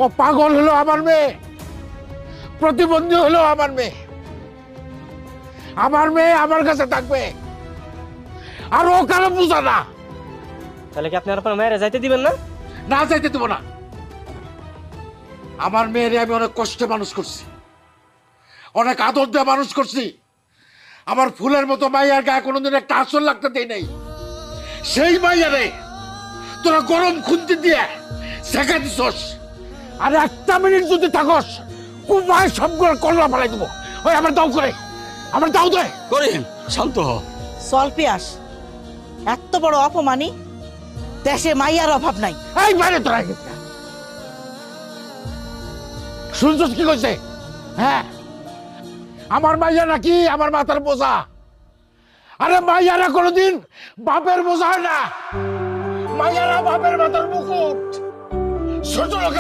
ও পাগল হলো আমার মেয়ে, প্রতিবন্ধী হলো আমার মেয়ে। আমার মেয়ে আমার কাছে থাকবে, আর ও কারো বুঝা না। তাহলে কি আপনি আর আপনার মেয়েরে যাইতে দিবেন না? না চাইতে দেবো না। আমার মেয়েরে আমি অনেক কষ্টে মানুষ করছি, অনেক আদর দিয়ে মানুষ করছি। আমার ফুলের মতো মাইয়ার গায়ে কোনোদিন একটা আসর লাগতে দেই নাই। সেই মাইয়ারে তোরা গরম খুন্তি দিয়ে শেখা দিছস। আর একটা মিনিট যদি থাকস, কুমায় সবগুলো কল্লা ফেলাই দেবো। ওই আমার দাও করে, আমার দাও দে। করিম শান্ত হ। চল পিয়াস, এত বড় অপমানি দেশে মাইয়ার অভাব নাই। এই বাইরে তোরা শুনছস কি কইছে? হ্যাঁ, আমার মাইয়া নাকি আমার মাথার বোঝা। আরে মাইয়ারা কোনোদিন বাপের বোঝা হয় না, মাইয়ারা বাপের মাথার মুকুট। ছোট লোকের